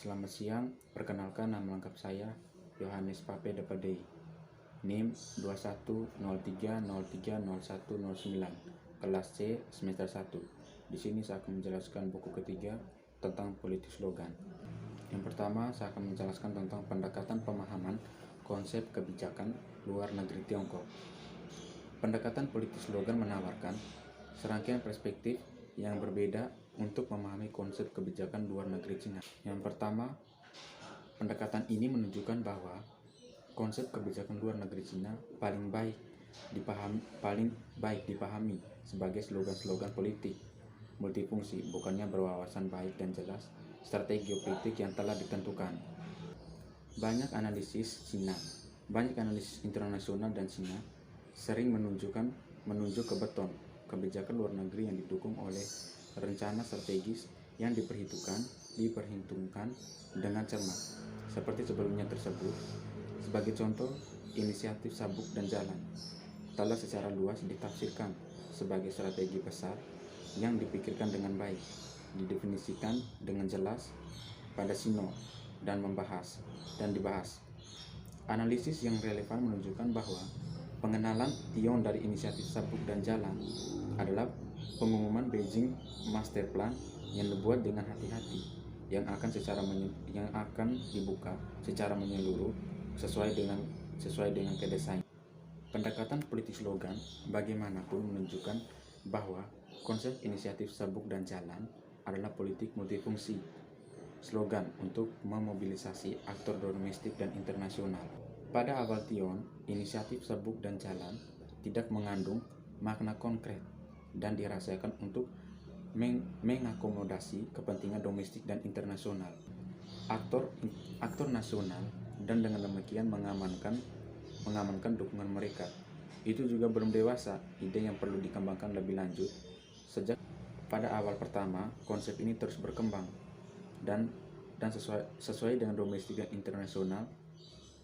Selamat siang, perkenalkan nama lengkap saya Yohanes Pape Depedei, NIM 2103030109, kelas C semester 1. Di sini saya akan menjelaskan buku ketiga tentang politik slogan. Yang pertama, saya akan menjelaskan tentang pendekatan pemahaman konsep kebijakan luar negeri Tiongkok. Pendekatan politik slogan menawarkan serangkaian perspektif yang berbeda untuk memahami konsep kebijakan luar negeri Cina. Yang pertama, pendekatan ini menunjukkan bahwa konsep kebijakan luar negeri Cina paling baik dipahami sebagai slogan-slogan politik multifungsi, bukannya berwawasan baik dan jelas strategi geopolitik yang telah ditentukan. Banyak analisis internasional dan Cina sering menunjuk ke beton kebijakan luar negeri yang didukung oleh rencana strategis yang diperhitungkan dengan cermat. Seperti sebelumnya tersebut, sebagai contoh, inisiatif Sabuk dan Jalan telah secara luas ditafsirkan sebagai strategi besar yang dipikirkan dengan baik, didefinisikan dengan jelas pada Sino dan dibahas. Analisis yang relevan menunjukkan bahwa pengenalan Tiong dari inisiatif Sabuk dan Jalan adalah pengumuman Beijing Master Plan yang dibuat dengan hati-hati, yang akan dibuka secara menyeluruh sesuai dengan kedesain. Pendekatan politik slogan bagaimanapun menunjukkan bahwa konsep inisiatif Sabuk dan Jalan adalah politik multifungsi slogan untuk memobilisasi aktor domestik dan internasional. Pada awal Tiong, inisiatif Sabuk dan Jalan tidak mengandung makna konkret dan dirasakan untuk mengakomodasi kepentingan domestik dan internasional aktor nasional, dan dengan demikian mengamankan dukungan mereka. Itu juga belum dewasa, ide yang perlu dikembangkan lebih lanjut. Sejak pada awal pertama, konsep ini terus berkembang dan sesuai dengan domestik dan internasional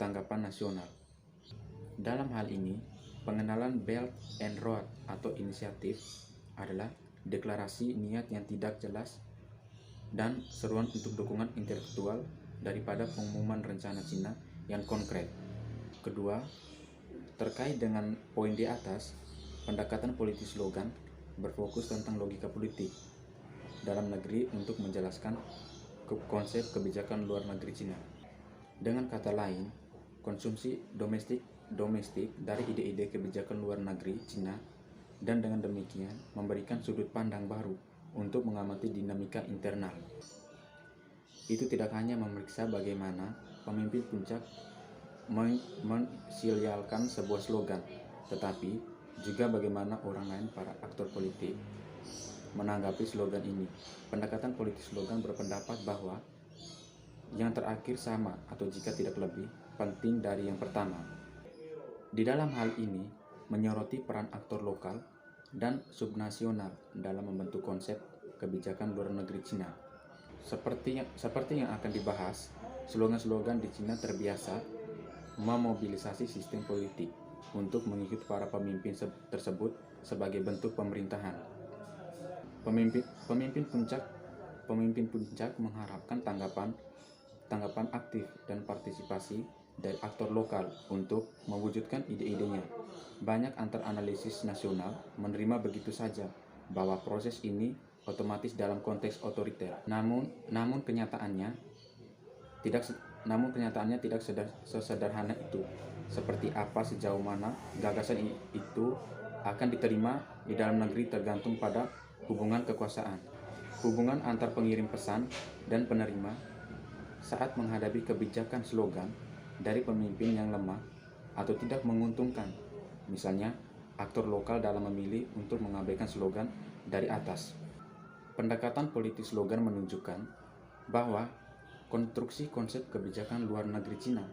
tanggapan nasional. Dalam hal ini, pengenalan Belt and Road atau inisiatif adalah deklarasi niat yang tidak jelas dan seruan untuk dukungan intelektual daripada pengumuman rencana Cina yang konkret. Kedua, terkait dengan poin di atas, pendekatan politik slogan berfokus tentang logika politik dalam negeri untuk menjelaskan konsep kebijakan luar negeri Cina. Dengan kata lain, konsumsi domestik dari ide-ide kebijakan luar negeri Cina, dan dengan demikian memberikan sudut pandang baru untuk mengamati dinamika internal. Itu tidak hanya memeriksa bagaimana pemimpin puncak mensialkan sebuah slogan, tetapi juga bagaimana orang lain, para aktor politik, menanggapi slogan ini. Pendekatan politik slogan berpendapat bahwa yang terakhir sama atau jika tidak lebih penting dari yang pertama. Di dalam hal ini, menyoroti peran aktor lokal dan subnasional dalam membentuk konsep kebijakan luar negeri Cina. Seperti yang akan dibahas, slogan-slogan di Cina terbiasa memobilisasi sistem politik untuk mengikuti para pemimpin tersebut sebagai bentuk pemerintahan. Pemimpin puncak mengharapkan tanggapan aktif dan partisipasi dari aktor lokal untuk mewujudkan ide-idenya. Banyak antar analisis nasional menerima begitu saja bahwa proses ini otomatis dalam konteks otoriter. Namun kenyataannya tidak sesederhana itu. Seperti apa, sejauh mana gagasan itu akan diterima di dalam negeri tergantung pada hubungan kekuasaan. Hubungan antar pengirim pesan dan penerima saat menghadapi kebijakan slogan dari pemimpin yang lemah atau tidak menguntungkan. Misalnya, aktor lokal dalam memilih untuk mengabaikan slogan dari atas. Pendekatan politik slogan menunjukkan bahwa konstruksi konsep kebijakan luar negeri Cina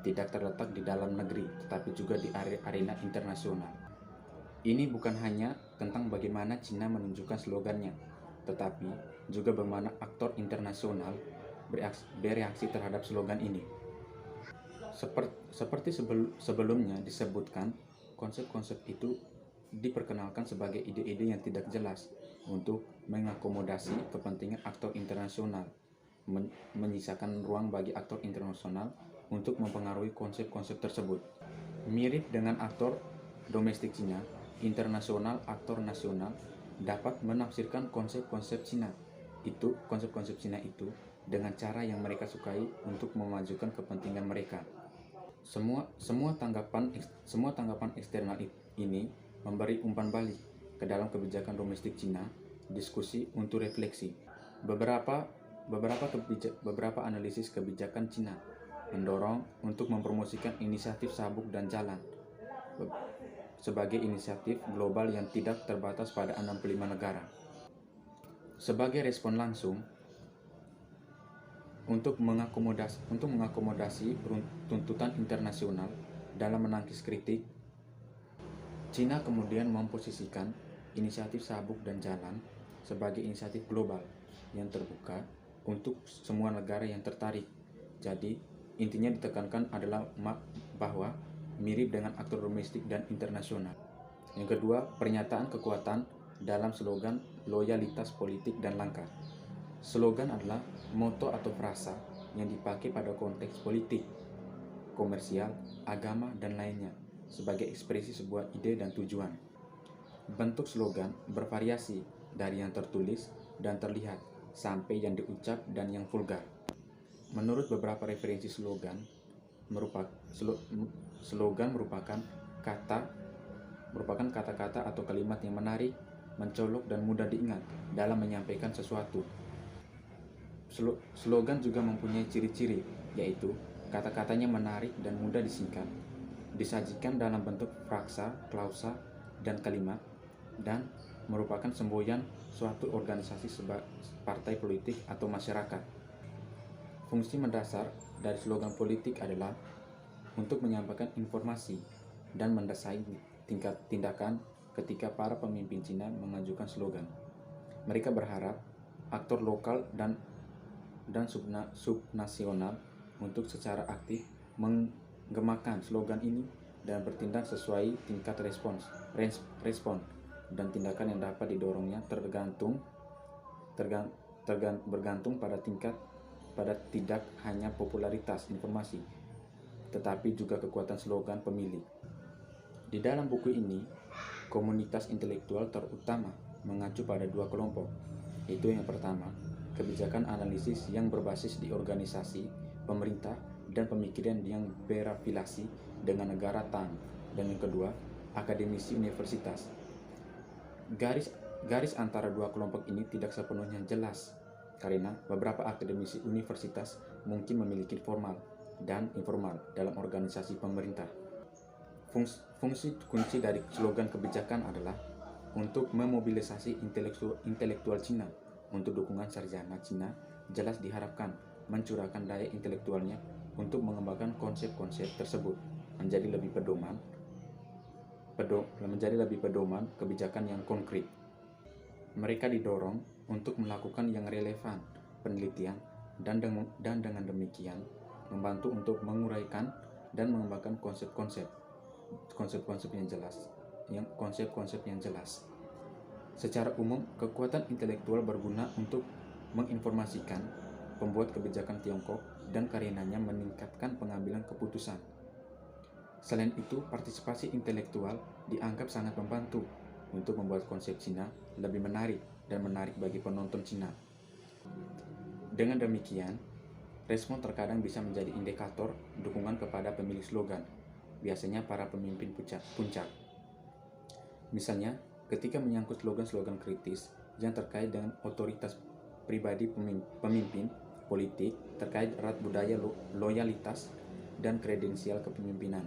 tidak terletak di dalam negeri, tetapi juga di arena internasional. Ini bukan hanya tentang bagaimana Cina menunjukkan slogannya, tetapi juga bagaimana aktor internasional bereaksi terhadap slogan ini. Seperti sebelumnya disebutkan, konsep-konsep itu diperkenalkan sebagai ide-ide yang tidak jelas untuk mengakomodasi kepentingan aktor internasional menyisakan ruang bagi aktor internasional untuk mempengaruhi konsep-konsep tersebut. Mirip dengan aktor domestik Cina, internasional aktor nasional dapat menafsirkan konsep-konsep Cina itu dengan cara yang mereka sukai untuk memajukan kepentingan mereka. Semua tanggapan eksternal ini memberi umpan balik ke dalam kebijakan domestik Cina. Diskusi untuk refleksi. Beberapa analisis kebijakan Cina mendorong untuk mempromosikan inisiatif sabuk dan jalan sebagai inisiatif global yang tidak terbatas pada 65 negara. Sebagai respon langsung untuk mengakomodasi tuntutan internasional dalam menangkis kritik, Cina kemudian memposisikan inisiatif sabuk dan jalan sebagai inisiatif global yang terbuka untuk semua negara yang tertarik. Jadi, intinya ditekankan adalah bahwa mirip dengan aktor domestik dan internasional. Yang kedua, pernyataan kekuatan dalam slogan loyalitas politik dan langkah. Slogan adalah moto atau frasa yang dipakai pada konteks politik, komersial, agama, dan lainnya sebagai ekspresi sebuah ide dan tujuan. Bentuk slogan bervariasi dari yang tertulis dan terlihat sampai yang diucap dan yang vulgar. Menurut beberapa referensi slogan merupakan kata-kata atau kalimat yang menarik, mencolok, dan mudah diingat dalam menyampaikan sesuatu. Slogan juga mempunyai ciri-ciri, yaitu kata-katanya menarik dan mudah disingkat, disajikan dalam bentuk frasa, klausa, dan kalimat, dan merupakan semboyan suatu organisasi sebagai partai politik atau masyarakat. Fungsi mendasar dari slogan politik adalah untuk menyampaikan informasi dan mendasai tindakan ketika para pemimpin Cina mengajukan slogan. Mereka berharap aktor lokal dan subnasional untuk secara aktif menggemakan slogan ini dan bertindak sesuai tingkat respon dan tindakan yang dapat didorongnya bergantung pada tidak hanya popularitas informasi, tetapi juga kekuatan slogan pemilih. Di dalam buku ini, komunitas intelektual terutama mengacu pada dua kelompok, yaitu yang pertama, kebijakan analisis yang berbasis di organisasi, pemerintah, dan pemikiran yang berafiliasi dengan negara Tang, dan yang kedua, akademisi universitas. Garis antara dua kelompok ini tidak sepenuhnya jelas, karena beberapa akademisi universitas mungkin memiliki formal dan informal dalam organisasi pemerintah. Fungsi kunci dari slogan kebijakan adalah untuk memobilisasi intelektual Cina untuk dukungan sarjana Cina. Jelas diharapkan mencurahkan daya intelektualnya untuk mengembangkan konsep-konsep tersebut menjadi lebih pedoman kebijakan yang konkret. Mereka didorong untuk melakukan yang relevan penelitian dan dengan demikian membantu untuk menguraikan dan mengembangkan konsep-konsep yang jelas. Secara umum, kekuatan intelektual berguna untuk menginformasikan pembuat kebijakan Tiongkok dan karenanya meningkatkan pengambilan keputusan. Selain itu, partisipasi intelektual dianggap sangat membantu untuk membuat konsep Cina lebih menarik bagi penonton Cina. Dengan demikian, respon terkadang bisa menjadi indikator dukungan kepada pemilih slogan, biasanya para pemimpin puncak. Misalnya, ketika menyangkut slogan-slogan kritis yang terkait dengan otoritas pribadi pemimpin politik, terkait erat budaya loyalitas dan kredensial kepemimpinan.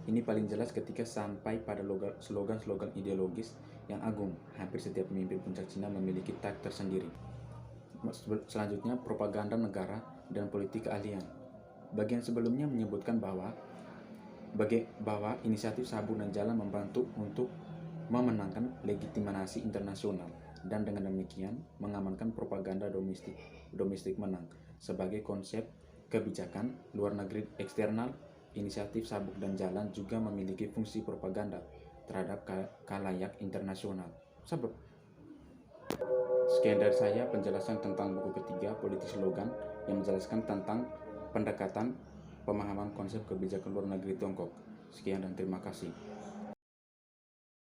Ini paling jelas ketika sampai pada slogan-slogan ideologis yang agung. Hampir setiap pemimpin puncak Cina memiliki tag tersendiri. Selanjutnya, propaganda negara dan politik keahlian. Bagian sebelumnya menyebutkan bahwa inisiatif sabuk dan jalan membantu untuk memenangkan legitimasi internasional dan dengan demikian mengamankan propaganda domestik menang. Sebagai konsep kebijakan luar negeri eksternal, inisiatif sabuk dan jalan juga memiliki fungsi propaganda terhadap khalayak internasional. Sekian dari saya penjelasan tentang buku ketiga, Politik Slogan, yang menjelaskan tentang pendekatan pemahaman konsep kebijakan luar negeri Tiongkok. Sekian dan terima kasih.